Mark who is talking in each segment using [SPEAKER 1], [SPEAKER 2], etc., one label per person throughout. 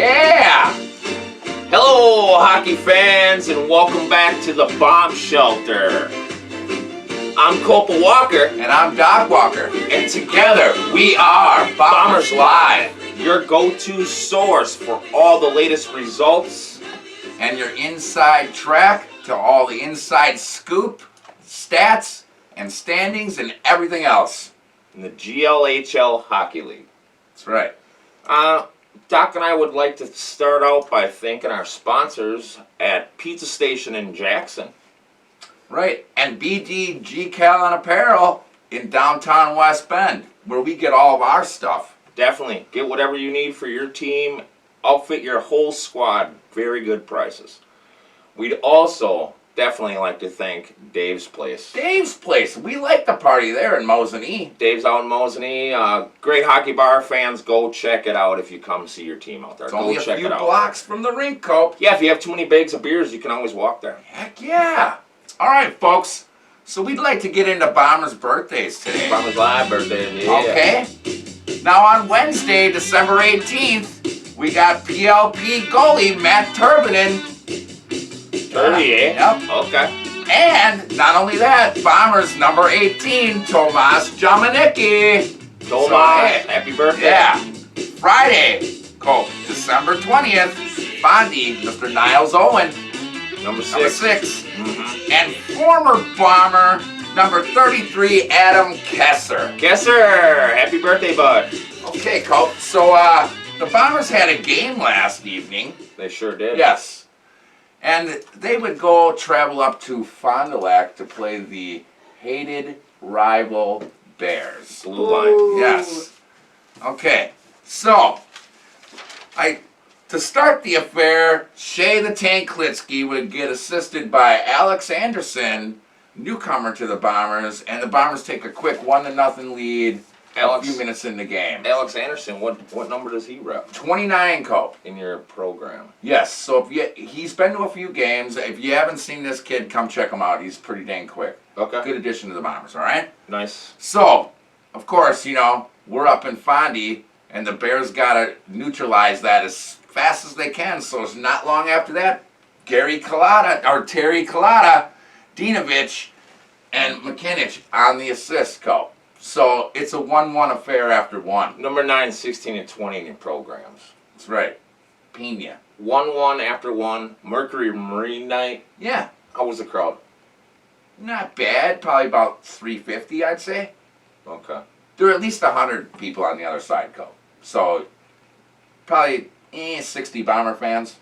[SPEAKER 1] Yeah! Hello, hockey fans, and welcome back to the Bomb Shelter. I'm Copal Walker.
[SPEAKER 2] And I'm Doc Walker.
[SPEAKER 1] And together we are Bombers Live, your go-to source for all the latest results.
[SPEAKER 2] And your inside track to all the inside scoop, stats, and standings, and everything else.
[SPEAKER 1] In the GLHL Hockey League.
[SPEAKER 2] That's right.
[SPEAKER 1] Doc and I would like to start out by thanking our sponsors at Pizza Station in Jackson.
[SPEAKER 2] Right. And BDG Cal and Apparel in downtown West Bend, where we get all of our stuff.
[SPEAKER 1] Definitely. Get whatever you need for your team. Outfit your whole squad. Very good prices. We'd also definitely like to thank Dave's Place.
[SPEAKER 2] Dave's Place. We like the party there in Mosinee.
[SPEAKER 1] Dave's out in Mosinee. Great hockey bar fans. Go check it out if you come see your team out there.
[SPEAKER 2] It's
[SPEAKER 1] Go
[SPEAKER 2] only a
[SPEAKER 1] check
[SPEAKER 2] few
[SPEAKER 1] it out.
[SPEAKER 2] blocks from the rink, Cope.
[SPEAKER 1] Yeah, if you have too many bags of beers, you can always walk there.
[SPEAKER 2] Heck yeah. All right, folks. So we'd like to get into Bombers' birthdays today.
[SPEAKER 1] Bombers Live birthday. Yeah.
[SPEAKER 2] Okay. Now on Wednesday, December 18th, we got PLP goalie Matt Turbinen.
[SPEAKER 1] 30, eh?
[SPEAKER 2] Yep.
[SPEAKER 1] Okay.
[SPEAKER 2] And not only that, Bombers number 18, Tomas Jamanicki.
[SPEAKER 1] Tomas, happy birthday.
[SPEAKER 2] Yeah. Friday, Cope, December 20th, Bondi, Mr. Niles Owen,
[SPEAKER 1] Number 6.
[SPEAKER 2] number 6.
[SPEAKER 1] Mm-hmm.
[SPEAKER 2] And former Bomber, number 33, Adam Kesser.
[SPEAKER 1] Kesser, happy birthday, bud.
[SPEAKER 2] Okay, Cope, so the Bombers had a game last evening.
[SPEAKER 1] They sure did.
[SPEAKER 2] Yes. And they would go travel up to Fond du Lac to play the hated rival Bears.
[SPEAKER 1] Blue line.
[SPEAKER 2] Yes. Okay. So, to start the affair, Shea the Tank Klitsky would get assisted by Alex Anderson, newcomer to the Bombers, and the Bombers take a quick 1-0 lead a few minutes in the game.
[SPEAKER 1] Alex Anderson, what number does he rep
[SPEAKER 2] 29, Cope.
[SPEAKER 1] in your program?
[SPEAKER 2] Yes, so he's been to a few games. If you haven't seen this kid, come check him out. He's pretty dang quick.
[SPEAKER 1] Okay.
[SPEAKER 2] Good addition to the Bombers, all right?
[SPEAKER 1] Nice.
[SPEAKER 2] So, of course, we're up in Fondy, and the Bears got to neutralize that as fast as they can. So it's not long after that, Terry Collada, Dinovich, and McKinnich on the assist, Cope. So it's a 1-1 affair after one.
[SPEAKER 1] Number 9, 16, and 20 in your programs.
[SPEAKER 2] That's right. Pena.
[SPEAKER 1] 1-1 after one. Mercury Marine Night.
[SPEAKER 2] Yeah.
[SPEAKER 1] How was the crowd?
[SPEAKER 2] Not bad. Probably about 350, I'd say.
[SPEAKER 1] Okay.
[SPEAKER 2] There are at least 100 people on the other side, Cope. So, probably 60 Bomber fans.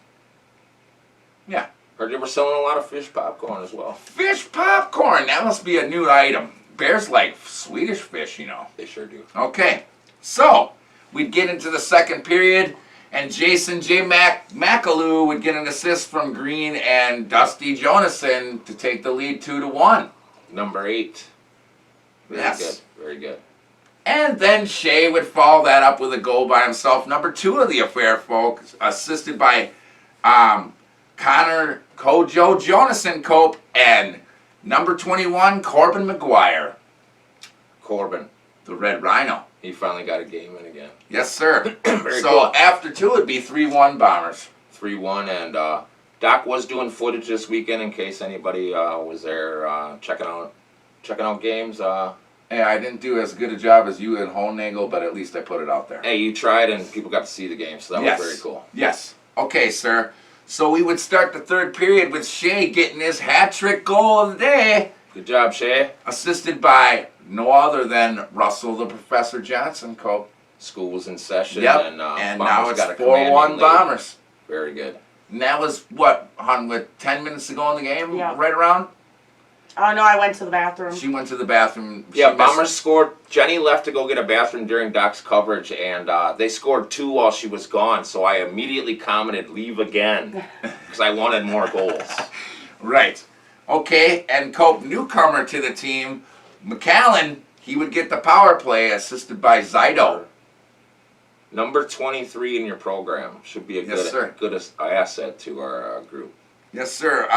[SPEAKER 2] Yeah.
[SPEAKER 1] Heard you were selling a lot of fish popcorn as well.
[SPEAKER 2] Fish popcorn. That must be a new item. Bears like Swedish fish,
[SPEAKER 1] They sure do.
[SPEAKER 2] Okay. So, we'd get into the second period, and Jason J. McAloo would get an assist from Green and Dusty Jonason to take the lead 2-1.
[SPEAKER 1] Number 8. Very
[SPEAKER 2] Yes.
[SPEAKER 1] good. Very good.
[SPEAKER 2] And then Shea would follow that up with a goal by himself. Number 2 of the affair, folks, assisted by Connor Kojo Jonason Cope and number 21, Corbin McGuire.
[SPEAKER 1] Corbin.
[SPEAKER 2] The Red Rhino.
[SPEAKER 1] He finally got a game in again.
[SPEAKER 2] Yes, sir.
[SPEAKER 1] Very
[SPEAKER 2] So
[SPEAKER 1] cool.
[SPEAKER 2] after 2, it'd be 3-1 Bombers.
[SPEAKER 1] 3-1, and Doc was doing footage this weekend in case anybody was there checking out games.
[SPEAKER 2] Hey, I didn't do as good a job as you and Holnagel, but at least I put it out there.
[SPEAKER 1] Hey, you tried, and people got to see the game, so that was very cool.
[SPEAKER 2] Yes. Okay, sir. So we would start the third period with Shea getting his hat-trick goal of the day.
[SPEAKER 1] Good job, Shea.
[SPEAKER 2] Assisted by no other than Russell the Professor Johnson, Cope.
[SPEAKER 1] School was in session,
[SPEAKER 2] Yep.
[SPEAKER 1] and
[SPEAKER 2] And
[SPEAKER 1] Bombers
[SPEAKER 2] now it's
[SPEAKER 1] got a
[SPEAKER 2] 4-1
[SPEAKER 1] commanding lead.
[SPEAKER 2] Bombers.
[SPEAKER 1] Very good.
[SPEAKER 2] And that was, what, hon, with 10 minutes to go in the game?
[SPEAKER 3] Yeah.
[SPEAKER 2] Right around?
[SPEAKER 3] Oh, no, I went to the bathroom.
[SPEAKER 2] She went to the bathroom.
[SPEAKER 1] Yeah,
[SPEAKER 2] She
[SPEAKER 1] Bombers
[SPEAKER 2] missed-
[SPEAKER 1] scored. Jenny left to go get a bathroom during Doc's coverage, and they scored 2 while she was gone, so I immediately commented, leave again, because I wanted more goals.
[SPEAKER 2] Right. Okay, and Cope, newcomer to the team, McAllen, he would get the power play assisted by Zido.
[SPEAKER 1] Number 23 in your program should be a
[SPEAKER 2] Yes, sir.
[SPEAKER 1] good asset to our group.
[SPEAKER 2] Yes, sir.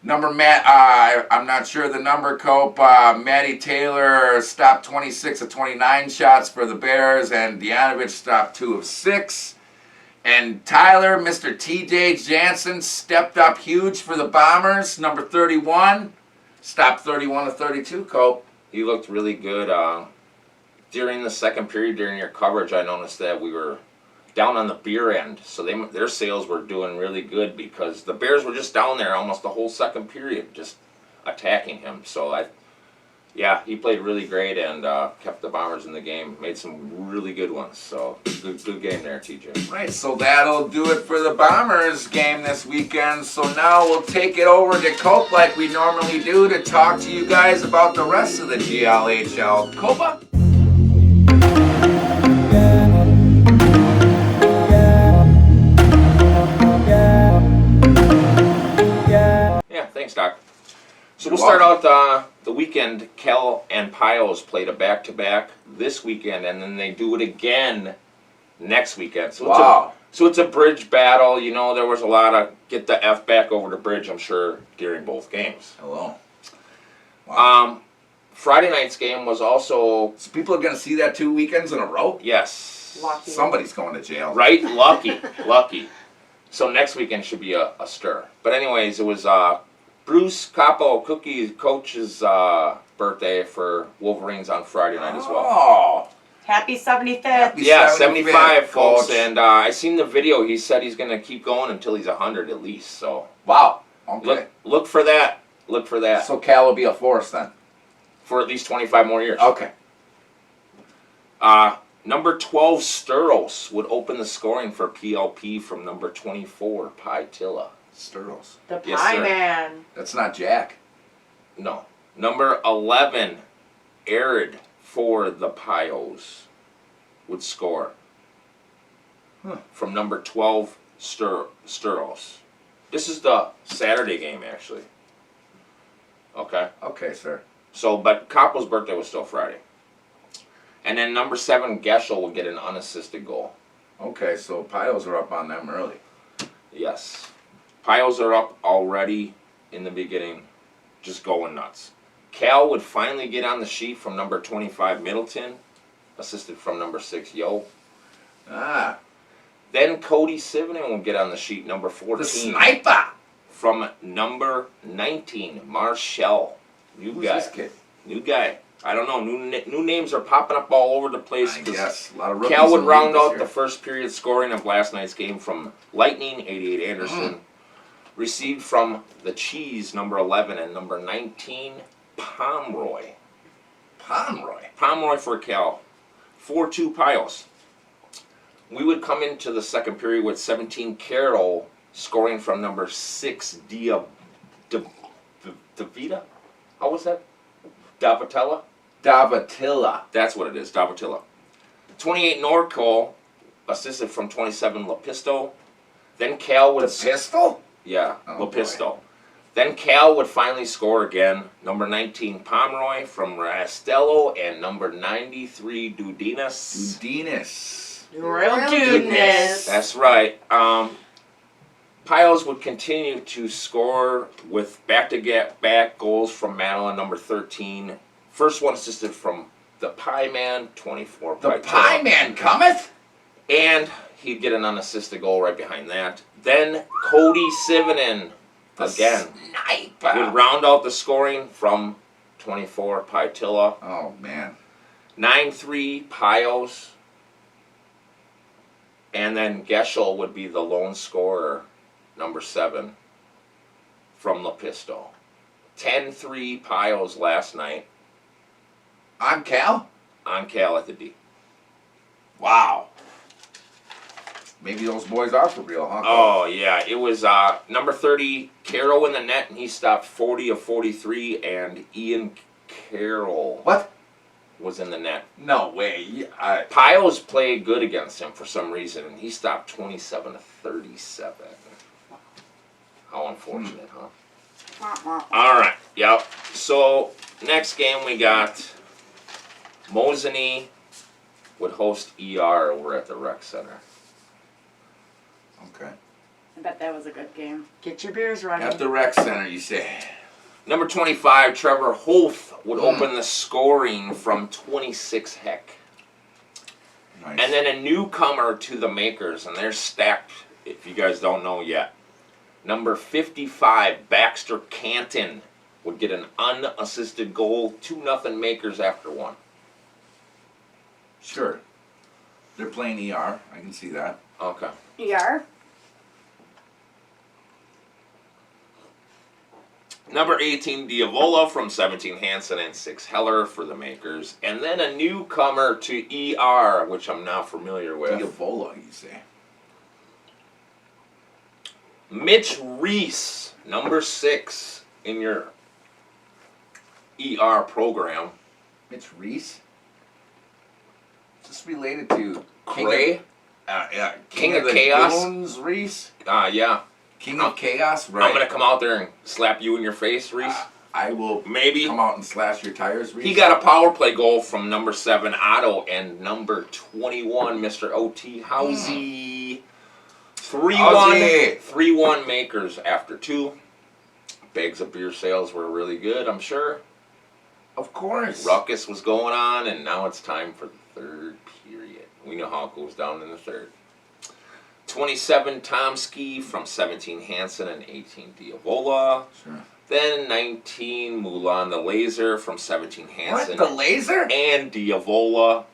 [SPEAKER 2] Number Matt, I'm not sure the number, Cope. Matty Taylor stopped 26 of 29 shots for the Bears, and Dianovich stopped 2 of 6. And Tyler, Mr. TJ Jansen, stepped up huge for the Bombers. Number 31. Stopped 31-32, Cope.
[SPEAKER 1] He looked really good. During the second period, during your coverage, I noticed that we were down on the beer end, so their sales were doing really good because the Bears were just down there almost the whole second period, just attacking him. So he played really great and kept the Bombers in the game. Made some really good ones. So good game there, TJ.
[SPEAKER 2] Right, so that'll do it for the Bombers game this weekend. So now we'll take it over to Cope like we normally do to talk to you guys about the rest of the GLHL. Copa?
[SPEAKER 1] Yeah, thanks, Doc. So we'll start out the weekend. Cal and Pios played a back-to-back this weekend, and then they do it again next weekend. So
[SPEAKER 2] Wow.
[SPEAKER 1] It's a bridge battle. You know, there was a lot of get the F back over the bridge, I'm sure, during both games.
[SPEAKER 2] Hello. Wow.
[SPEAKER 1] Friday night's game was also,
[SPEAKER 2] So people are going to see that 2 weekends in a row?
[SPEAKER 1] yes.
[SPEAKER 3] Lucky.
[SPEAKER 2] Somebody's going to jail.
[SPEAKER 1] Right? Lucky. So next weekend should be a stir. But anyways, it was Bruce Capo Cookie coach's birthday for Wolverines on Friday night as well.
[SPEAKER 2] Oh.
[SPEAKER 3] Happy 75th.
[SPEAKER 2] Happy
[SPEAKER 1] Yeah,
[SPEAKER 2] 75th,
[SPEAKER 1] 75 folks,
[SPEAKER 2] Coach.
[SPEAKER 1] and I seen the video. He said he's gonna keep going until he's 100 at least. So
[SPEAKER 2] Wow. Okay.
[SPEAKER 1] look for that. Look for that
[SPEAKER 2] So Cal will be a force then.
[SPEAKER 1] for at least 25 more years.
[SPEAKER 2] Okay.
[SPEAKER 1] Number 12 Sturos would open the scoring for PLP from number 24 Pytilla.
[SPEAKER 2] Sturls.
[SPEAKER 3] The
[SPEAKER 1] Yes,
[SPEAKER 3] Pie
[SPEAKER 1] sir.
[SPEAKER 3] Man.
[SPEAKER 2] That's not Jack.
[SPEAKER 1] No, number 11 Arid for the Pios would score from number 12 Sturos. This is the Saturday game actually. Okay.
[SPEAKER 2] Okay, sir.
[SPEAKER 1] So, but Capo's birthday was still Friday. And then number 7, Geschel would get an unassisted goal.
[SPEAKER 2] Okay, so Pios are up on them early.
[SPEAKER 1] Yes. Pios are up already in the beginning, just going nuts. Cal would finally get on the sheet from number 25, Middleton, assisted from number 6, Yo.
[SPEAKER 2] Ah,
[SPEAKER 1] Then Cody Sivanen would get on the sheet, number 14.
[SPEAKER 2] the sniper.
[SPEAKER 1] From number 19, Marshall. New
[SPEAKER 2] Who's
[SPEAKER 1] guy.
[SPEAKER 2] this kid?
[SPEAKER 1] New guy. I don't know. New names are popping up all over the place.
[SPEAKER 2] I
[SPEAKER 1] 'cause
[SPEAKER 2] guess a lot of rookies.
[SPEAKER 1] Cal would
[SPEAKER 2] in the
[SPEAKER 1] round
[SPEAKER 2] league this
[SPEAKER 1] out
[SPEAKER 2] year.
[SPEAKER 1] the first period scoring of last night's game from Lightning, 88 Anderson. Received from the Cheese, number 11, and number 19, Pomeroy. Pomeroy for Cal. 4-2 Pios. We would come into the second period with 17 Carroll scoring from number 6, Davita? How was that? Davatella?
[SPEAKER 2] Davatilla.
[SPEAKER 1] That's what it is, Davatilla. 28 Norco, assisted from 27 Lapisto. Then Cal would...
[SPEAKER 2] The pistol?
[SPEAKER 1] Yeah,
[SPEAKER 2] Oh,
[SPEAKER 1] Lapisto. Then Cal would finally score again. Number 19 Pomeroy from Rastello and number 93 Dudinas.
[SPEAKER 2] Udinas.
[SPEAKER 3] Real dudeness.
[SPEAKER 1] That's right. Pios would continue to score with back-to-back goals from Madeline, number 13. First one assisted from the Pie Man, 24.
[SPEAKER 2] The
[SPEAKER 1] Pytilla.
[SPEAKER 2] Pie Man cometh?
[SPEAKER 1] And he'd get an unassisted goal right behind that. Then Cody Sivanen, again,
[SPEAKER 2] Sniper.
[SPEAKER 1] would round out the scoring from 24 Pytilla.
[SPEAKER 2] Oh, man.
[SPEAKER 1] 9-3 Pios. And then Geschel would be the lone scorer, number 7, from Lapisto. 10-3 Pios last night
[SPEAKER 2] On Cal?
[SPEAKER 1] on Cal at the D.
[SPEAKER 2] Wow. Maybe those boys are for real, huh?
[SPEAKER 1] Oh, yeah. It was number 30, Carroll in the net, and he stopped 40 of 43, and Ian Carroll
[SPEAKER 2] What?
[SPEAKER 1] was in the net.
[SPEAKER 2] No way.
[SPEAKER 1] Pios played good against him for some reason, and he stopped 27 of 37. How unfortunate, huh? All right. Yep. So, next game we got Mosinee would host ER over at the rec center.
[SPEAKER 2] Okay.
[SPEAKER 4] I bet that was a good game.
[SPEAKER 3] Get your beers running.
[SPEAKER 2] At the rec center, you say.
[SPEAKER 1] Number 25, Trevor Holt would open the scoring from 26 Heck.
[SPEAKER 2] Nice.
[SPEAKER 1] And then a newcomer to the Makers, and they're stacked, if you guys don't know yet. Number 55, Baxter Canton, would get an unassisted goal, 2-0 Makers after one.
[SPEAKER 2] Sure. They're playing ER. I can see that.
[SPEAKER 1] Okay.
[SPEAKER 4] ER.
[SPEAKER 1] Number 18, Diavola from 17, Hansen, and 6, Heller for the Makers. And then a newcomer to ER, which I'm not familiar with.
[SPEAKER 2] Diavola, you say?
[SPEAKER 1] Mitch Reese, number 6 in your ER program.
[SPEAKER 2] Mitch Reese? Just related to
[SPEAKER 1] Cray?
[SPEAKER 2] yeah,
[SPEAKER 1] King of
[SPEAKER 2] the
[SPEAKER 1] Chaos?
[SPEAKER 2] Goons, Reese?
[SPEAKER 1] Yeah.
[SPEAKER 2] King of Chaos? Right.
[SPEAKER 1] I'm going to come out there and slap you in your face, Reese.
[SPEAKER 2] I will
[SPEAKER 1] Maybe.
[SPEAKER 2] come out and slash your tires, Reese.
[SPEAKER 1] He got a power play goal from number 7, Otto, and number 21, Mr. O.T. Housey. 3-1. 3-1 Makers after 2. Bags of beer sales were really good, I'm sure.
[SPEAKER 2] Of course.
[SPEAKER 1] Ruckus was going on, and now it's time for the third period. We know how it goes down in the third. 27 Tomsky from 17 Hansen and 18 Diavola.
[SPEAKER 2] Sure.
[SPEAKER 1] Then 19 Mulan the Laser from 17 Hansen
[SPEAKER 2] What? The laser?
[SPEAKER 1] and Diavola.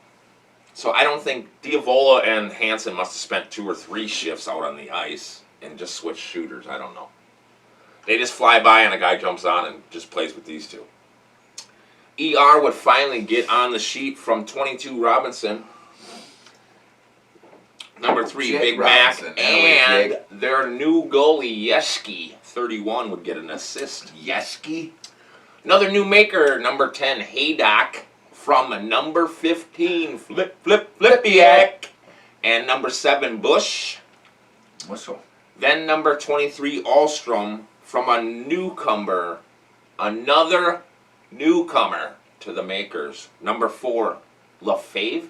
[SPEAKER 1] So I don't think Diavola and Hansen must have spent 2 or 3 shifts out on the ice and just switched shooters. I don't know. They just fly by and a guy jumps on and just plays with these two. ER would finally get on the sheet from 22 Robinson. Number 3,
[SPEAKER 2] Jake
[SPEAKER 1] Big
[SPEAKER 2] Robinson.
[SPEAKER 1] Mac.
[SPEAKER 2] Anyway,
[SPEAKER 1] And their new goalie, Yeski, 31, would get an assist.
[SPEAKER 2] Yeski?
[SPEAKER 1] Another new maker, number 10, Haydock, from number 15, Flipiak, and number 7, Bush.
[SPEAKER 2] Whistle.
[SPEAKER 1] Then number 23, Alstrom, from a newcomer, another newcomer to the Makers. Number 4, Lefebvre.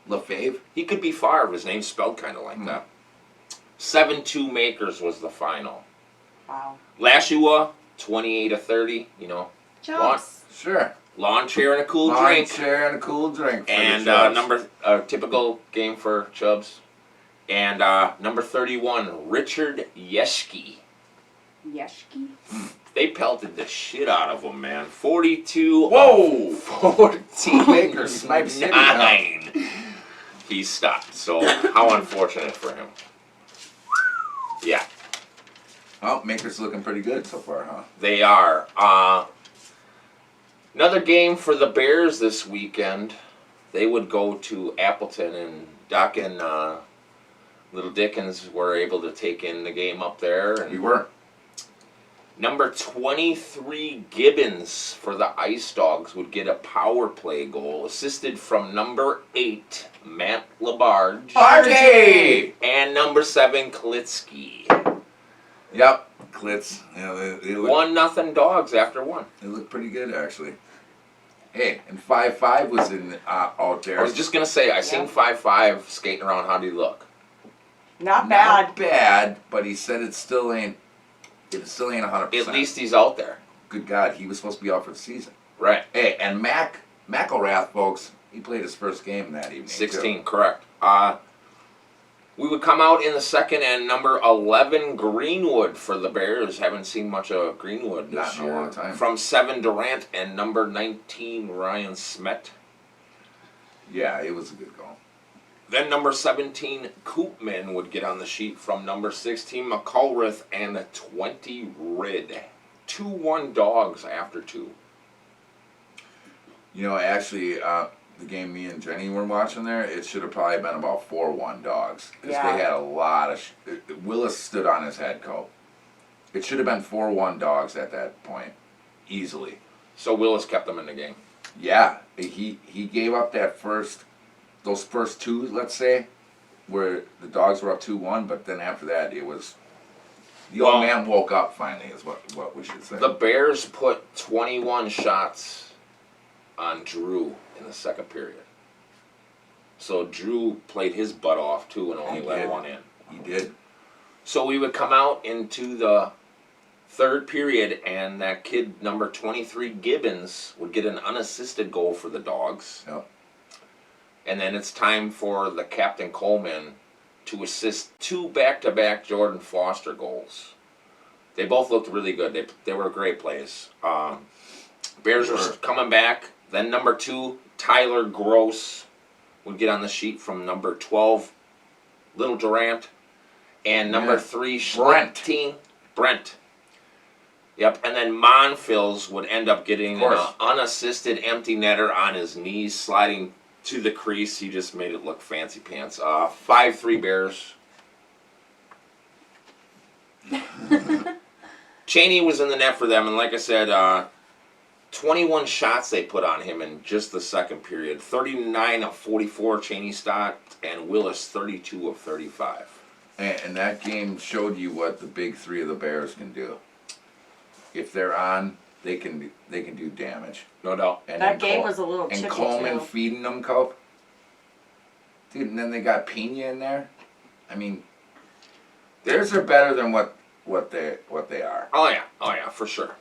[SPEAKER 2] Lefebvre?
[SPEAKER 1] He could be Favre. His name's spelled kind of like that. 7-2 Makers was the final.
[SPEAKER 3] Wow.
[SPEAKER 1] Lashua, 28-30. You know,
[SPEAKER 4] Jumps.
[SPEAKER 2] Sure.
[SPEAKER 1] lawn chair and a cool
[SPEAKER 2] Lawn
[SPEAKER 1] drink.
[SPEAKER 2] chair and a cool drink. For
[SPEAKER 1] And
[SPEAKER 2] the Chubs.
[SPEAKER 1] number typical game for Chubbs. And number 31, Richard Yeschke.
[SPEAKER 4] Yeshki.
[SPEAKER 1] They pelted the shit out of him, man. 42.
[SPEAKER 2] Whoa!
[SPEAKER 1] 14.
[SPEAKER 2] Makers, Snipe City, huh?
[SPEAKER 1] 9. He stopped. So how unfortunate for him. Yeah,
[SPEAKER 2] Oh, Maker's looking pretty good so far, huh?
[SPEAKER 1] they are. Another game for the Bears this weekend. They would go to Appleton, and Doc and Little Dickens were able to take in the game up there. And
[SPEAKER 2] We were.
[SPEAKER 1] number 23, Gibbons for the Ice Dogs would get a power play goal, assisted from number 8, Matt Labarge,
[SPEAKER 2] Party!
[SPEAKER 1] and number 7, Klitsky.
[SPEAKER 2] Yep. Klitz. Yeah, they look,
[SPEAKER 1] 1-0 Dogs after 1.
[SPEAKER 2] they look pretty good, actually. Hey, and 5-5 was in out there.
[SPEAKER 1] I was just gonna say, I seen
[SPEAKER 4] Yeah.
[SPEAKER 1] 5-5 skating around. How do you look?
[SPEAKER 3] Not bad.
[SPEAKER 2] Not bad, but he said it still ain't 100%.
[SPEAKER 1] At least he's out there.
[SPEAKER 2] Good God, he was supposed to be out for the season.
[SPEAKER 1] Right.
[SPEAKER 2] Hey, and McElrath, folks, he played his first game that evening.
[SPEAKER 1] 16, correct. We would come out in the second, and number 11, Greenwood for the Bears. Haven't seen much of Greenwood this
[SPEAKER 2] Not in a
[SPEAKER 1] year.
[SPEAKER 2] long time.
[SPEAKER 1] From 7, Durant, and number 19, Ryan Smet.
[SPEAKER 2] Too. Yeah, it was a good goal.
[SPEAKER 1] Then number 17, Koopman would get on the sheet from number 16, McCulrith, and 20, Rid. 2-1 Dogs after 2.
[SPEAKER 2] You know, actually, the game me and Jenny were watching there, it should have probably been about 4-1 Dogs. Because
[SPEAKER 3] Yeah.
[SPEAKER 2] they had a lot of... Willis stood on his head, Cope. It should have been 4-1 Dogs at that point. Easily.
[SPEAKER 1] So Willis kept them in the game.
[SPEAKER 2] Yeah, he gave up those first 2, let's say, where the Dogs were up 2-1, but then after that, it was... The
[SPEAKER 1] Well-
[SPEAKER 2] old man woke up finally, is what we should say.
[SPEAKER 1] The Bears put 21 shots on Drew in the second period. So Drew played his butt off too and only
[SPEAKER 2] He
[SPEAKER 1] let
[SPEAKER 2] did.
[SPEAKER 1] 1 in.
[SPEAKER 2] He did.
[SPEAKER 1] So we would come out into the third period, and that kid number 23, Gibbons, would get an unassisted goal for the Dogs.
[SPEAKER 2] Yep.
[SPEAKER 1] And then it's time for the Captain Coleman to assist 2 back-to-back Jordan Foster goals. They both looked really good. They were great plays. Bears were coming back. Then number 2, Tyler Gross would get on the sheet from number 12, Little Durant. And number 3, Brent. Yep, and then Monfils would end up getting an unassisted empty netter on his knees, sliding to the crease. He just made it look fancy pants. 5-3 Bears. Cheney was in the net for them, and like I said, 21 shots they put on him in just the second period. 39 of 44 Cheney stopped, and Willis 32 of 35.
[SPEAKER 2] And that game showed you what the big 3 of the Bears can do. If they're on, they can do damage.
[SPEAKER 1] No doubt.
[SPEAKER 2] And
[SPEAKER 3] That
[SPEAKER 2] then
[SPEAKER 3] game was a little chippy,
[SPEAKER 2] and Coleman
[SPEAKER 3] too.
[SPEAKER 2] feeding them, Cope. Dude, and then they got Pena in there. I mean, theirs are better than what they are.
[SPEAKER 1] Oh yeah, for sure.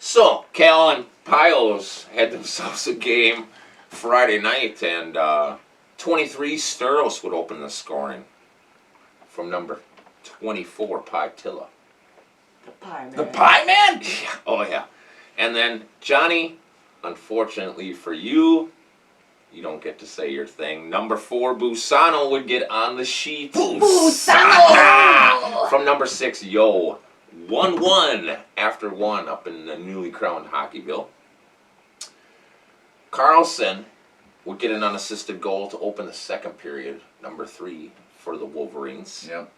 [SPEAKER 1] So, Cal and Pios had themselves a game Friday night, and 23 Sterles would open the scoring from number 24, Pytilla.
[SPEAKER 3] The pie man.
[SPEAKER 2] The Pie Man?
[SPEAKER 1] Yeah, oh yeah. And then, Johnny, unfortunately for you, you don't get to say your thing. Number 4, Busano would get on the sheet.
[SPEAKER 4] Busano!
[SPEAKER 1] From number 6, Yo. 1-1 after 1 up in the newly crowned Hockeyville. Carlson would get an unassisted goal to open the second period, number 3 for the Wolverines.
[SPEAKER 2] Yep.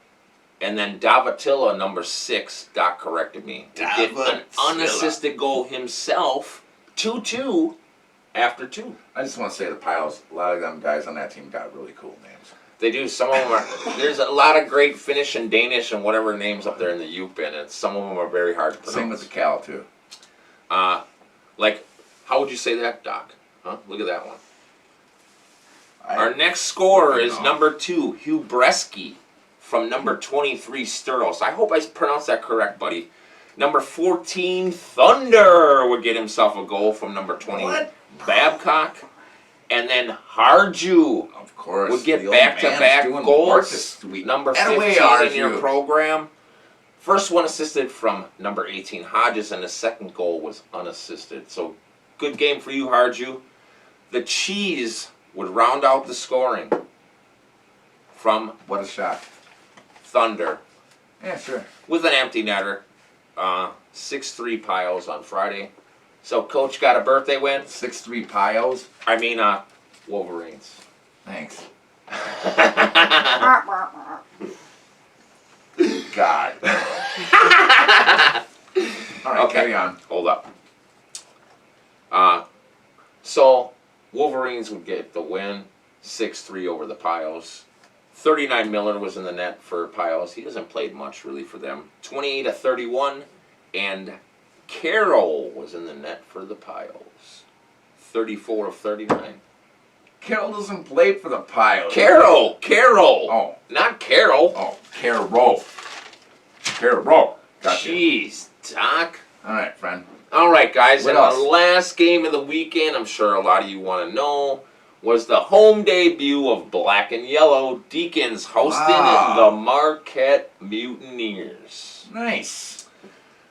[SPEAKER 1] And then Davatilla, number 6, Doc corrected me, would get an
[SPEAKER 2] Davatilla.
[SPEAKER 1] unassisted goal himself, 2-2 after 2.
[SPEAKER 2] I just want to say the Piles, a lot of them guys on that team got really cool names.
[SPEAKER 1] They do. Some of them are. There's a lot of great Finnish and Danish and whatever names up there in the Yupin, and some of them are very hard to pronounce.
[SPEAKER 2] Same with the Cal, too.
[SPEAKER 1] Like, how would you say that, Doc? Huh? Look at that one.
[SPEAKER 2] I-
[SPEAKER 1] Our next scorer is
[SPEAKER 2] No.
[SPEAKER 1] number 2, Hugh Bresky, from number 23, Sterlos. I hope I pronounced that correct, buddy. Number 14, Thunder would get himself a goal from number 20,
[SPEAKER 2] What?
[SPEAKER 1] Babcock. And then Harju
[SPEAKER 2] Of course.
[SPEAKER 1] would get
[SPEAKER 2] the old man's
[SPEAKER 1] back-to-back
[SPEAKER 2] doing work
[SPEAKER 1] goals.
[SPEAKER 2] this week.
[SPEAKER 1] Number
[SPEAKER 2] That
[SPEAKER 1] 15
[SPEAKER 2] way,
[SPEAKER 1] in your
[SPEAKER 2] Arju.
[SPEAKER 1] program. First one assisted from number 18, Hodges, and the second goal was unassisted. So, good game for you, Harju. The Cheese would round out the scoring from
[SPEAKER 2] What a shot.
[SPEAKER 1] Thunder
[SPEAKER 2] Yeah, sure.
[SPEAKER 1] with an empty netter. 6-3 Piles on Friday. So, Coach got a birthday win.
[SPEAKER 2] 6-3 Pios.
[SPEAKER 1] I mean, Wolverines.
[SPEAKER 2] Thanks. God. All right,
[SPEAKER 1] Okay.
[SPEAKER 2] carry on.
[SPEAKER 1] Hold up. So, Wolverines would get the win, 6-3 over the Pios. 39 Miller was in the net for Pios. He hasn't played much, really, for them. 28-31, and Carroll was in the net for the Pios. 34 of 39.
[SPEAKER 2] Carroll doesn't play for the Pios.
[SPEAKER 1] Carroll!
[SPEAKER 2] Oh.
[SPEAKER 1] Not Carroll.
[SPEAKER 2] Oh, Carroll. Carroll. Gotcha.
[SPEAKER 1] Jeez, Doc.
[SPEAKER 2] All right, friend.
[SPEAKER 1] All right, guys,
[SPEAKER 2] What
[SPEAKER 1] and
[SPEAKER 2] else?
[SPEAKER 1] the last game of the weekend, I'm sure a lot of you want to know, was the home debut of Black and Yellow Deacons hosting
[SPEAKER 2] Wow.
[SPEAKER 1] the Marquette Mutineers.
[SPEAKER 2] Nice.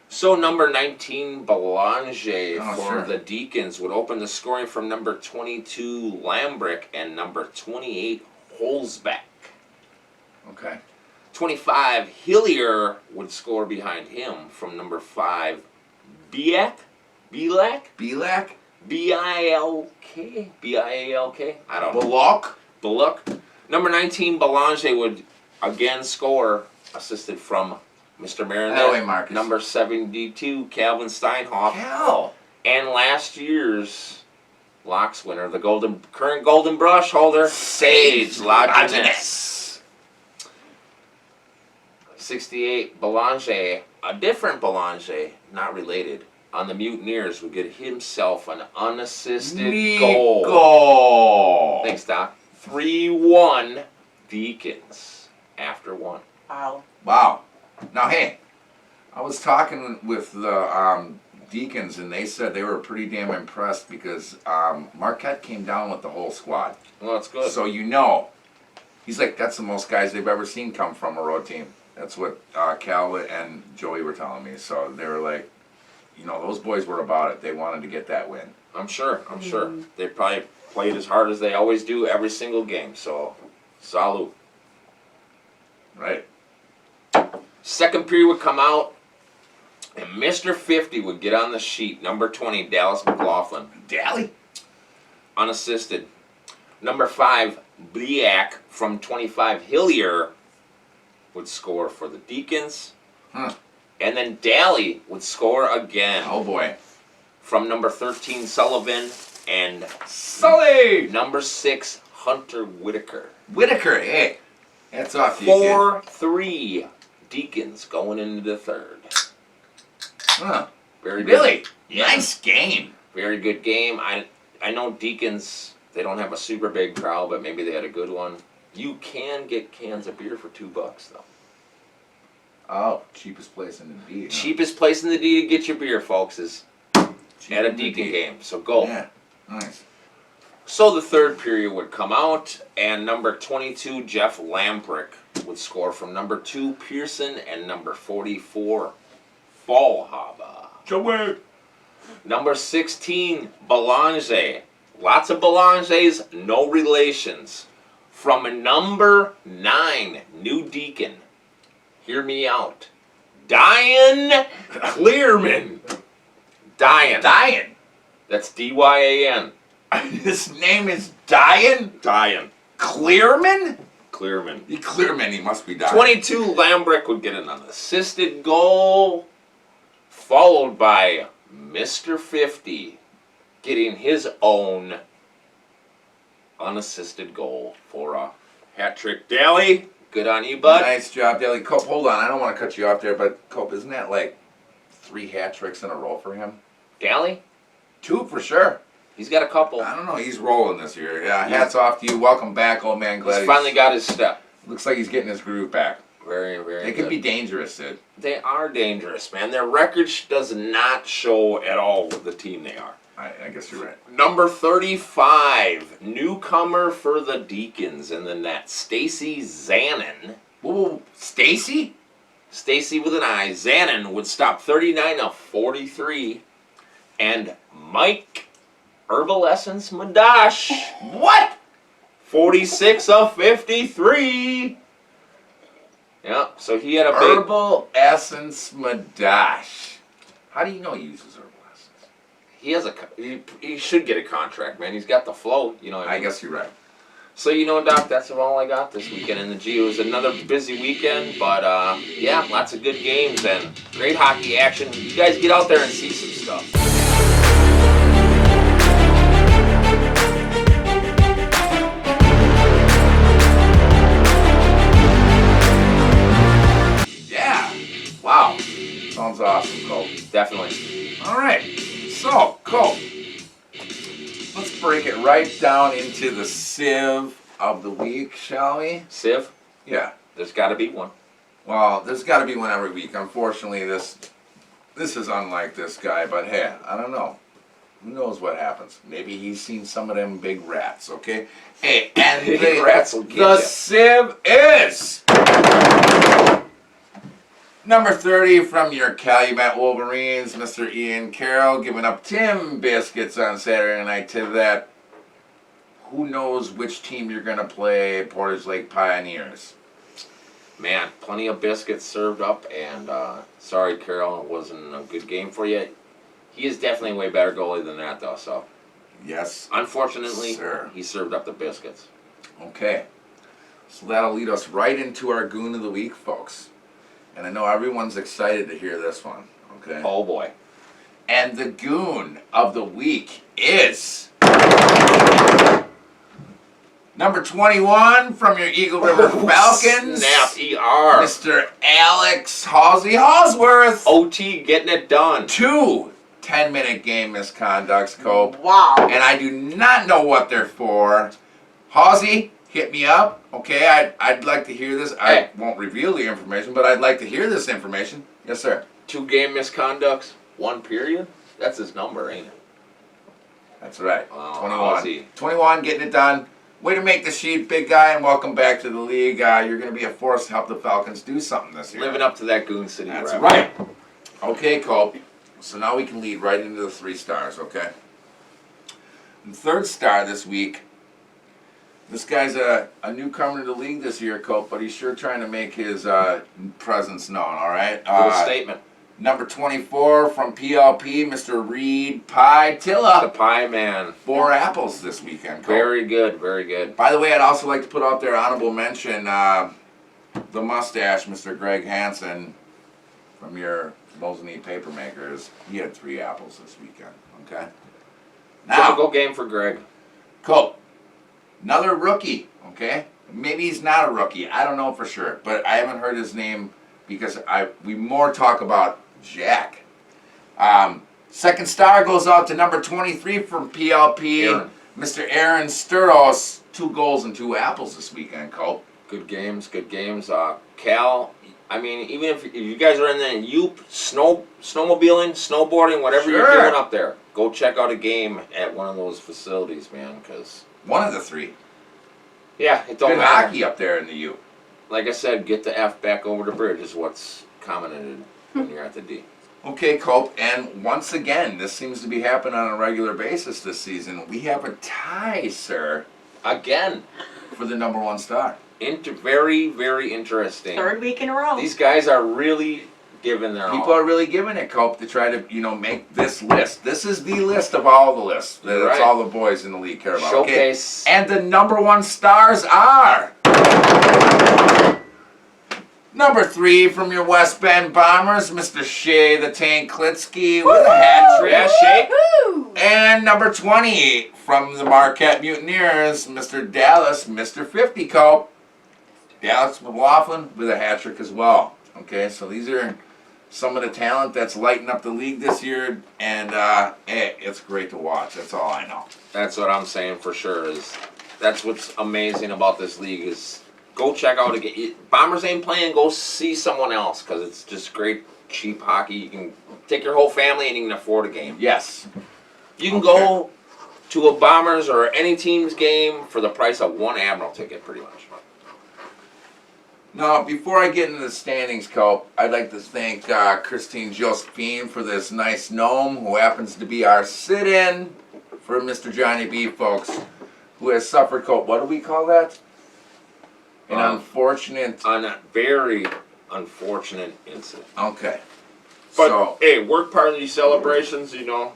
[SPEAKER 1] So number 19, Belanger
[SPEAKER 2] Oh,
[SPEAKER 1] for
[SPEAKER 2] sure.
[SPEAKER 1] the Deacons would open the scoring from number 22, Lambrick, and number 28, Holzbeck.
[SPEAKER 2] Okay.
[SPEAKER 1] 25, Hillier would score behind him from number 5, Biak?
[SPEAKER 2] Belak?
[SPEAKER 1] B-I-L-K? B-I-A-L-K? I don't know.
[SPEAKER 2] Belok?
[SPEAKER 1] Bullock. Number 19, Belanger would again score, assisted from Mr. Marinette.
[SPEAKER 2] That way, Marcus.
[SPEAKER 1] Number 72, Calvin Steinhoff.
[SPEAKER 2] Cal.
[SPEAKER 1] And last year's Locks winner, the current Golden Brush holder, Sage Lajeunesse. 68, Belanger, a different Belanger, not related, on the Mutineers would get himself an unassisted goal.
[SPEAKER 2] Nico.
[SPEAKER 1] Thanks, Doc. 3-1 Deacons after 1.
[SPEAKER 3] Wow.
[SPEAKER 2] Wow. Now, hey, I was talking with the Deacons, and they said they were pretty damn impressed because Marquette came down with the whole squad.
[SPEAKER 1] Well, that's good.
[SPEAKER 2] So you know, he's like, that's the most guys they've ever seen come from a road team. That's what Cal and Joey were telling me. So they were like, you know, those boys were about it. They wanted to get that win.
[SPEAKER 1] I'm sure. They probably played as hard as they always do every single game. So, salute.
[SPEAKER 2] Right.
[SPEAKER 1] Second period would come out, and Mr. 50 would get on the sheet. Number 20, Dallas McLaughlin,
[SPEAKER 2] Dally?
[SPEAKER 1] unassisted. Number 5, Bliak from 25, Hillier would score for the Deacons.
[SPEAKER 2] Huh.
[SPEAKER 1] And then Daly would score again
[SPEAKER 2] Oh boy.
[SPEAKER 1] from number 13, Sullivan, and
[SPEAKER 2] Sully!
[SPEAKER 1] number 6, Hunter Whitaker.
[SPEAKER 2] Whitaker, hey. That's off to you, kid.
[SPEAKER 1] 4-3 Deacons going into the third.
[SPEAKER 2] Huh.
[SPEAKER 1] Very good.
[SPEAKER 2] Really?
[SPEAKER 1] Yeah.
[SPEAKER 2] Nice game.
[SPEAKER 1] Very good game. I know Deacons, they don't have a super big crowd, but maybe they had a good one. You can get cans of beer for $2 though.
[SPEAKER 2] Oh, cheapest place in the D. Huh?
[SPEAKER 1] Cheapest place in the D to get your beer, folks, is
[SPEAKER 2] Cheap
[SPEAKER 1] at a
[SPEAKER 2] in the
[SPEAKER 1] Deacon
[SPEAKER 2] D.
[SPEAKER 1] game. So go.
[SPEAKER 2] Yeah. Nice.
[SPEAKER 1] So the third period would come out, and number 22, Jeff Lamprick, would score from number 2, Pearson, and number 44, Fallhaber.
[SPEAKER 2] Joey.
[SPEAKER 1] Number 16, Belanger. Lots of Belangers, no relations. From number 9, New Deacon. Hear me out. Diane Clearman. Diane.
[SPEAKER 2] Diane.
[SPEAKER 1] That's D-Y-A-N.
[SPEAKER 2] His name is Diane
[SPEAKER 1] Diane.
[SPEAKER 2] Clearman?
[SPEAKER 1] Clearman.
[SPEAKER 2] Clearman, he must be Diane.
[SPEAKER 1] 22, Lambrick would get an unassisted goal, followed by Mr. 50 getting his own unassisted goal for a hat trick. Daly, good on you, bud.
[SPEAKER 2] Nice job, Daly. Cope, hold on. I don't want to cut you off there, but Cope, isn't that like 3 hat tricks in a row for him?
[SPEAKER 1] Daly,
[SPEAKER 2] 2 for sure.
[SPEAKER 1] he's got a couple.
[SPEAKER 2] I don't know. He's rolling this year. Yeah, hats off to you. Welcome back, old man. Glad
[SPEAKER 1] He's finally got his step.
[SPEAKER 2] Looks like he's getting his groove back.
[SPEAKER 1] Very, very
[SPEAKER 2] They
[SPEAKER 1] good.
[SPEAKER 2] can be dangerous, dude.
[SPEAKER 1] They are dangerous, man. Their record does not show at all with the team they are.
[SPEAKER 2] I guess you're right.
[SPEAKER 1] Number 35, newcomer for the Deacons in the net, Stacy Zanin.
[SPEAKER 2] Whoa, Stacy?
[SPEAKER 1] Stacy with an I. Zanin would stop 39 of 43. And Mike Herbal Essence Madash,
[SPEAKER 2] What?
[SPEAKER 1] 46 of 53. Yeah, so he had a big...
[SPEAKER 2] Herbal Essence Madash. How do you know he uses Herbal Essence?
[SPEAKER 1] He has he should get a contract, man. He's got the flow, you know what I
[SPEAKER 2] I
[SPEAKER 1] mean?
[SPEAKER 2] guess you're right.
[SPEAKER 1] So, you know, Doc, that's all I got this weekend in the G. It was another busy weekend, but, yeah, lots of good games and great hockey action. You guys get out there and see some stuff.
[SPEAKER 2] Yeah. Wow. Sounds awesome, Cope.
[SPEAKER 1] Definitely.
[SPEAKER 2] All right. So, Cope, let's break it right down into the sieve of the week, shall we?
[SPEAKER 1] Civ,
[SPEAKER 2] Yeah.
[SPEAKER 1] there's got to be one.
[SPEAKER 2] Well, there's got to be one every week. Unfortunately, this is unlike this guy, but hey, I don't know. Who knows what happens? Maybe he's seen some of them big rats, okay? Hey, and
[SPEAKER 1] Big rats will get
[SPEAKER 2] the
[SPEAKER 1] ya.
[SPEAKER 2] sieve is number 30 from your Calumet Wolverines, Mr. Ian Carroll, giving up Tim Biscuits on Saturday night to that. Who knows which team you're going to play, Portage Lake Pioneers.
[SPEAKER 1] Man, plenty of biscuits served up, and sorry, Carol, it wasn't a good game for you. He is definitely a way better goalie than that, though, so
[SPEAKER 2] Yes.
[SPEAKER 1] unfortunately,
[SPEAKER 2] Sir.
[SPEAKER 1] he served up the biscuits.
[SPEAKER 2] Okay. So that'll lead us right into our Goon of the Week, folks. And I know everyone's excited to hear this one, okay?
[SPEAKER 1] Oh, boy.
[SPEAKER 2] And the Goon of the Week is number 21 from your Eagle River Falcons,
[SPEAKER 1] Snap, ER.
[SPEAKER 2] Mr. Alex Halsey Halsworth.
[SPEAKER 1] OT getting it done.
[SPEAKER 2] 2 10-minute game misconducts, Cope.
[SPEAKER 3] Wow.
[SPEAKER 2] And I do not know what they're for. Halsey, hit me up, okay? I'd like to hear this. I
[SPEAKER 1] Hey.
[SPEAKER 2] won't reveal the information, but I'd like to hear this information. Yes, sir.
[SPEAKER 1] 2 game misconducts, 1 period. That's his number, ain't it?
[SPEAKER 2] That's right.
[SPEAKER 1] Wow,
[SPEAKER 2] 21.
[SPEAKER 1] Ozzy.
[SPEAKER 2] 21, getting it done. Way to make the sheet, big guy, and welcome back to the league. You're going to be a force to help the Falcons do something this year.
[SPEAKER 1] Living up to that Goon City
[SPEAKER 2] That's
[SPEAKER 1] rep.
[SPEAKER 2] right. Okay, Cole. So now we can lead right into the 3 stars, okay? And 3rd star this week. This guy's a newcomer to the league this year, Cope, but he's sure trying to make his presence known, all right?
[SPEAKER 1] Little statement.
[SPEAKER 2] Number 24 from PLP, Mr. Reed Pie
[SPEAKER 1] The
[SPEAKER 2] Tilla.
[SPEAKER 1] Pie Man.
[SPEAKER 2] 4 apples this weekend, Cope.
[SPEAKER 1] Very good, very good.
[SPEAKER 2] By the way, I'd also like to put out there honorable mention, the mustache, Mr. Greg Hansen, from your Mosinee Papermakers. He had 3 apples this weekend, okay? Now,
[SPEAKER 1] Typical game for Greg.
[SPEAKER 2] Cope, another rookie, okay? Maybe he's not a rookie. I don't know for sure, but I haven't heard his name because we more talk about Jack. 2nd star goes out to number 23 from PLP,
[SPEAKER 1] Aaron.
[SPEAKER 2] Mr. Aaron Sturos. 2 goals and 2 apples this weekend, Cope.
[SPEAKER 1] Good games, good games. Cal, I mean, even if you guys are in the snowmobiling, snowboarding, whatever you're
[SPEAKER 2] Sure.
[SPEAKER 1] doing up there, go check out a game at one of those facilities, man, because,
[SPEAKER 2] One of the 3.
[SPEAKER 1] yeah, it don't
[SPEAKER 2] Good
[SPEAKER 1] matter.
[SPEAKER 2] hockey up there in the U.
[SPEAKER 1] Like I said, get the F back over the bridge is what's commented when you're at the D.
[SPEAKER 2] Okay, Cope, and once again, this seems to be happening on a regular basis this season. We have a tie, sir,
[SPEAKER 1] Again,
[SPEAKER 2] for the number 1 star.
[SPEAKER 1] very, very interesting.
[SPEAKER 3] 3rd week in a row.
[SPEAKER 1] These guys are really giving their
[SPEAKER 2] People
[SPEAKER 1] all.
[SPEAKER 2] are really giving it, Cope, to try to, make this list. This is the list of all the lists. That's
[SPEAKER 1] Right.
[SPEAKER 2] all the boys in the league care about.
[SPEAKER 1] Showcase.
[SPEAKER 2] Okay? And the number 1 stars are... Number 3 from your West Bend Bombers, Mr. Shea the Tank Klitsky with a hat trick.
[SPEAKER 1] Yeah, Shake.
[SPEAKER 4] Woo!
[SPEAKER 2] And number 20 from the Marquette Mutineers, Mr. Dallas, Mr. 50 Cope. Dallas McLaughlin with a hat trick as well. Okay, so these are some of the talent that's lighting up the league this year, and it's great to watch. That's all I know.
[SPEAKER 1] That's what I'm saying for sure. Is that's what's amazing about this league is go check out a game. Bombers ain't playing. Go see someone else because it's just great cheap hockey. You can take your whole family and you can afford a game.
[SPEAKER 2] Yes.
[SPEAKER 1] You can go to a Bombers or any team's game for the price of 1 Admiral ticket, pretty much.
[SPEAKER 2] Now, before I get into the standings, Cope, I'd like to thank Christine Josephine for this nice gnome who happens to be our sit-in for Mr. Johnny B, folks, who has suffered, Cope, what do we call that? An unfortunate...
[SPEAKER 1] On a very unfortunate incident.
[SPEAKER 2] Okay.
[SPEAKER 1] But
[SPEAKER 2] So,
[SPEAKER 1] hey, work party celebrations, you know.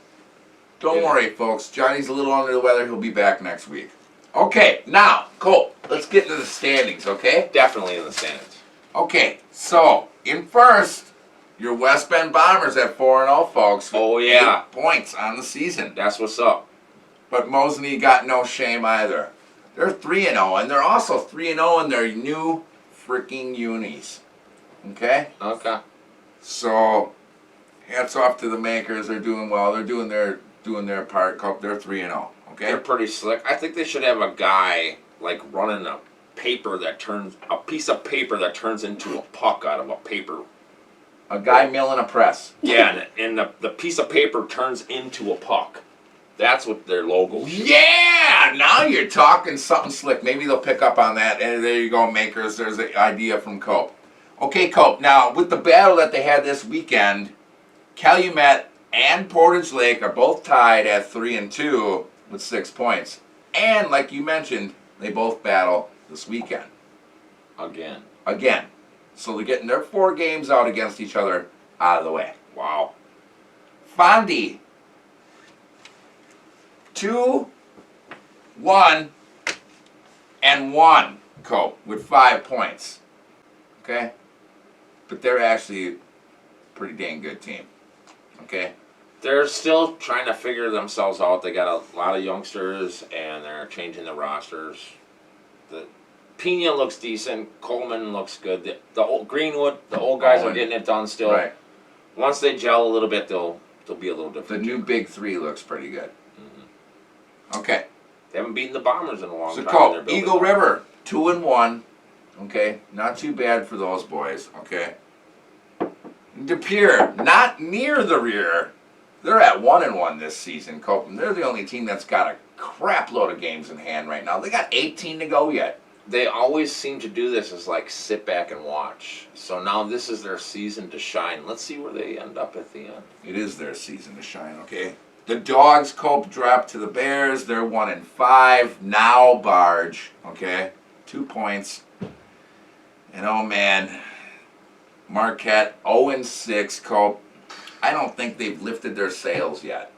[SPEAKER 2] don't worry, folks. Johnny's a little under the weather. He'll be back next week. Okay, now, Cope, let's get into the standings, okay?
[SPEAKER 1] Definitely in the standings.
[SPEAKER 2] Okay, so, in first, your West Bend Bombers at 4-0, folks. with
[SPEAKER 1] Oh, yeah.
[SPEAKER 2] 8 points on the season.
[SPEAKER 1] That's what's up.
[SPEAKER 2] But Mosinee got no shame either. They're 3-0, and they're also 3-0 in their new freaking unis. Okay?
[SPEAKER 1] Okay.
[SPEAKER 2] So, hats off to the makers. They're doing well. They're doing their part. They're 3-0. Okay?
[SPEAKER 1] They're pretty slick. I think they should have a guy like running a piece of paper that turns into a puck out of a paper.
[SPEAKER 2] A guy milling a press.
[SPEAKER 1] Yeah, and the piece of paper turns into a puck. That's what their logo should be.
[SPEAKER 2] Yeah! Now you're talking something slick. Maybe they'll pick up on that. And there you go, makers. There's the idea from Cope. Okay, Cope. Now, with the battle that they had this weekend, Calumet and Portage Lake are both tied at 3-2 with 6 points. And, like you mentioned, they both battle this weekend. Again. So they're getting their 4 games out against each other out of the way.
[SPEAKER 1] Wow.
[SPEAKER 2] Fondy, 2, 1, and 1, Cope, with 5 points. Okay? But they're actually a pretty dang good team. Okay?
[SPEAKER 1] They're still trying to figure themselves out. They got a lot of youngsters, and they're changing the rosters. The Pena looks decent. Coleman looks good. The old Greenwood, the old guys are
[SPEAKER 2] Owen.
[SPEAKER 1] getting it done still.
[SPEAKER 2] Right.
[SPEAKER 1] Once they gel a little bit, they'll be a little
[SPEAKER 2] The
[SPEAKER 1] different.
[SPEAKER 2] new big 3 looks pretty good. Okay.
[SPEAKER 1] They haven't beaten the Bombers in a long
[SPEAKER 2] So
[SPEAKER 1] time.
[SPEAKER 2] Cope,
[SPEAKER 1] They're building
[SPEAKER 2] Eagle
[SPEAKER 1] up.
[SPEAKER 2] River, 2-1. Okay? Not too bad for those boys. Okay? De Pere, not near the rear. They're at 1-1 this season, Copeland. They're the only team that's got a crap load of games in hand right now. They got 18 to go yet.
[SPEAKER 1] They always seem to do this is like sit back and watch. So now this is their season to shine. Let's see where they end up at the end.
[SPEAKER 2] It is their season to shine, okay? The Dogs, Cope, dropped to the Bears. They're 1-5. Now Barge, okay? 2 points. And oh man, Marquette 0-6, Cope. I don't think they've lifted their sails yet.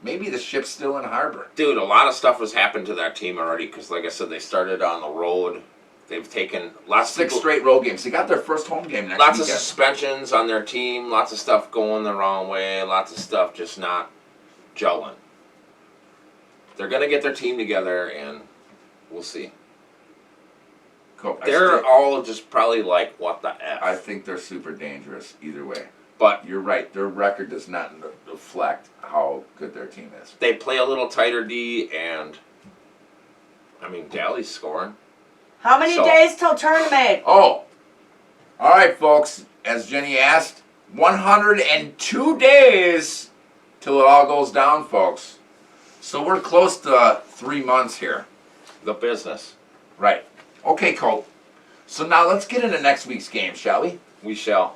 [SPEAKER 2] Maybe the ship's still in harbor.
[SPEAKER 1] Dude, a lot of stuff has happened to that team already because, like I said, they started on the road. They've taken lots of
[SPEAKER 2] 6
[SPEAKER 1] people-
[SPEAKER 2] straight road games. They got their first home game next
[SPEAKER 1] lots of
[SPEAKER 2] weekend.
[SPEAKER 1] suspensions on their team, lots of stuff going the wrong way, lots of stuff just not gelling. They're going to get their team together, and we'll see.
[SPEAKER 2] Cope,
[SPEAKER 1] They're all just probably like, what the F?
[SPEAKER 2] I think they're super dangerous either way.
[SPEAKER 1] But
[SPEAKER 2] You're right. Their record does not reflect how good their team is.
[SPEAKER 1] they play a little tighter D, and, I mean, Daly's scoring.
[SPEAKER 3] How many
[SPEAKER 1] So-
[SPEAKER 3] days till tournament?
[SPEAKER 2] Oh, all right, folks. As Jenny asked, 102 days till it all goes down, folks. So we're close to 3 months here.
[SPEAKER 1] The business.
[SPEAKER 2] Right. Okay, Cope. So now let's get into next week's game, shall we?
[SPEAKER 1] We shall.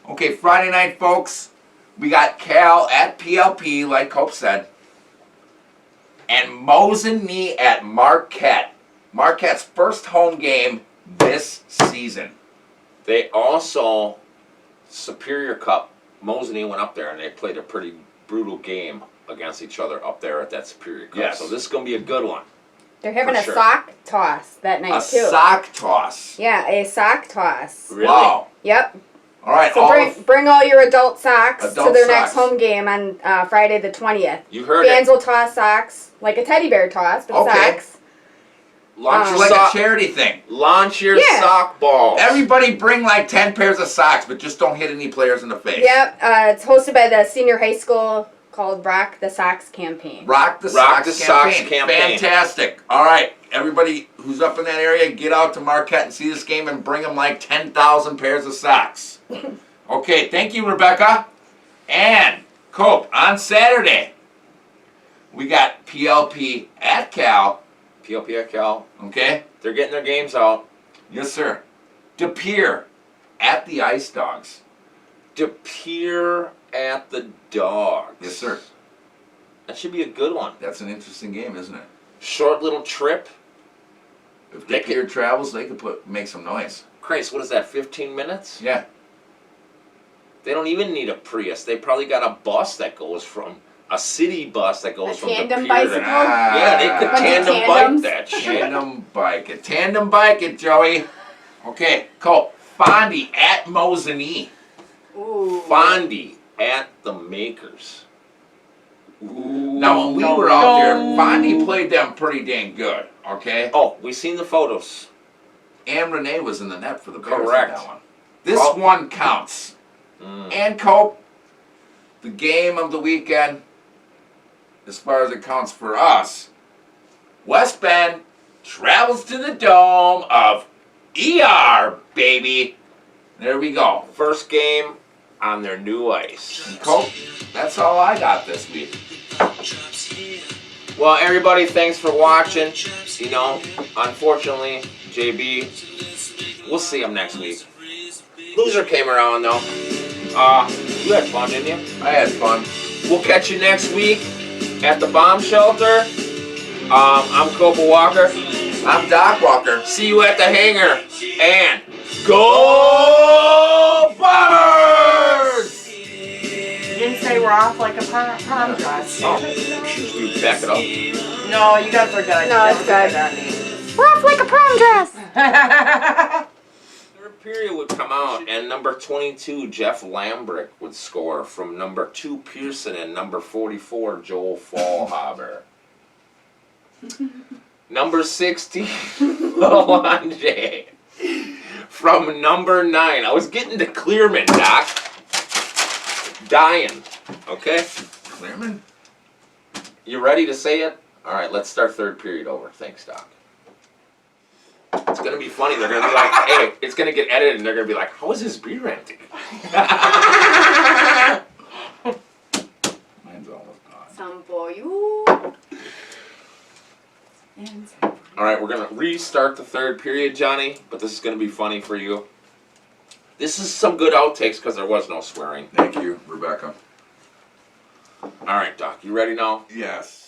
[SPEAKER 2] Okay, Friday night, folks. We got Cal at PLP, like Cope said. And Mosinee at Marquette. Marquette's first home game this season.
[SPEAKER 1] They also, Superior Cup, Mosinee went up there and they played a pretty brutal game against each other up there at that Superior Cup.
[SPEAKER 2] Yes.
[SPEAKER 1] So this is going to be a good one.
[SPEAKER 4] They're having
[SPEAKER 1] For
[SPEAKER 4] a
[SPEAKER 1] sure.
[SPEAKER 4] sock toss that night
[SPEAKER 2] A
[SPEAKER 4] too.
[SPEAKER 2] sock toss.
[SPEAKER 4] Yeah, a sock toss.
[SPEAKER 1] Really?
[SPEAKER 2] Wow.
[SPEAKER 4] Yep.
[SPEAKER 2] All right,
[SPEAKER 4] So
[SPEAKER 2] all
[SPEAKER 4] bring all your adult socks
[SPEAKER 2] Adult
[SPEAKER 4] to their next
[SPEAKER 2] socks.
[SPEAKER 4] home game on Friday the 20th.
[SPEAKER 1] You heard
[SPEAKER 4] Fans
[SPEAKER 1] it.
[SPEAKER 4] will toss socks like a teddy bear toss, but
[SPEAKER 2] Okay.
[SPEAKER 4] socks.
[SPEAKER 1] Launch your
[SPEAKER 2] like
[SPEAKER 1] sock.
[SPEAKER 2] a charity thing.
[SPEAKER 1] Launch your
[SPEAKER 4] Yeah.
[SPEAKER 1] sock balls.
[SPEAKER 2] Everybody bring like 10 pairs of socks, but just don't hit any players in the face.
[SPEAKER 4] Yep. It's hosted by the senior high school called Rock the Socks campaign.
[SPEAKER 2] Rock the
[SPEAKER 1] Rock
[SPEAKER 2] Sox
[SPEAKER 1] the Sox campaign.
[SPEAKER 2] Fantastic. All right, everybody who's up in that area, get out to Marquette and see this game and bring them like 10,000 pairs of socks. Okay, thank you, Rebecca. And Cope, on Saturday, we got PLP at Cal.
[SPEAKER 1] PLP at Cal.
[SPEAKER 2] Okay?
[SPEAKER 1] They're getting their games out.
[SPEAKER 2] Yes, sir. De Pere at the Ice Dogs.
[SPEAKER 1] De Pere at the Dogs.
[SPEAKER 2] Yes, sir.
[SPEAKER 1] That should be a good one.
[SPEAKER 2] That's an interesting game, isn't it?
[SPEAKER 1] Short little trip.
[SPEAKER 2] If
[SPEAKER 1] They
[SPEAKER 2] De Pere travels, they could make some noise.
[SPEAKER 1] Christ, what is that, 15 minutes?
[SPEAKER 2] Yeah.
[SPEAKER 1] They don't even need a Prius. They probably got a bus that goes from, a city bus that goes
[SPEAKER 4] A
[SPEAKER 1] from De
[SPEAKER 4] tandem
[SPEAKER 1] Pere
[SPEAKER 4] bicycle?
[SPEAKER 1] to... Yeah, they could
[SPEAKER 4] Bunch of
[SPEAKER 1] tandem
[SPEAKER 4] tandems.
[SPEAKER 1] bike that shit.
[SPEAKER 2] Tandem bike it. Tandem bike it, Joey. Okay, Cole. Fondy at Mosinee.
[SPEAKER 3] Ooh.
[SPEAKER 1] Fondy at the Makers. Ooh.
[SPEAKER 2] Now, when we were out there, Fondy played them pretty dang good, okay?
[SPEAKER 1] Oh, we seen the photos.
[SPEAKER 2] And Renee was in the net for the Bears
[SPEAKER 1] Correct.
[SPEAKER 2] in that one. This
[SPEAKER 1] Oh.
[SPEAKER 2] one counts. And Cope, the game of the weekend, as far as it counts for us, West Bend travels to the dome of ER, baby. There we go.
[SPEAKER 1] First game on their new ice.
[SPEAKER 2] And Cope, that's all I got this week.
[SPEAKER 1] Well, everybody, thanks for watching. You know, unfortunately, JB, we'll see him next week. Loser came around, though. You had fun, didn't you?
[SPEAKER 2] I had fun.
[SPEAKER 1] We'll catch you next week at the bomb shelter. I'm Copa Walker.
[SPEAKER 2] I'm Doc Walker.
[SPEAKER 1] See you at the hangar. And go Bombers!
[SPEAKER 3] You didn't say we're off like a prom dress.
[SPEAKER 1] Oh, we back it up.
[SPEAKER 3] No, you guys are good.
[SPEAKER 4] No, it's good. We're off like a prom dress.
[SPEAKER 3] good.
[SPEAKER 1] Third period would come out, and number 22, Jeff Lambrick, would score from number 2, Pearson, and number 44, Joel Fallhaber. Number 16, Lalonde. From number 9. I was getting to Clearman, Doc. Dying. Okay?
[SPEAKER 2] Clearman?
[SPEAKER 1] You ready to say it? All right, let's start third period over. Thanks, Doc. It's going to be funny. They're going to be like, hey, it's going to get edited, and they're going to be like, how is his beer empty?
[SPEAKER 2] almost gone.
[SPEAKER 4] Some for you. And some
[SPEAKER 1] All right, we're gonna restart the third period, Johnny. But this is gonna be funny for you. This is some good outtakes because there was no swearing.
[SPEAKER 2] Thank you, Rebecca.
[SPEAKER 1] All right, Doc, you ready now?
[SPEAKER 2] Yes.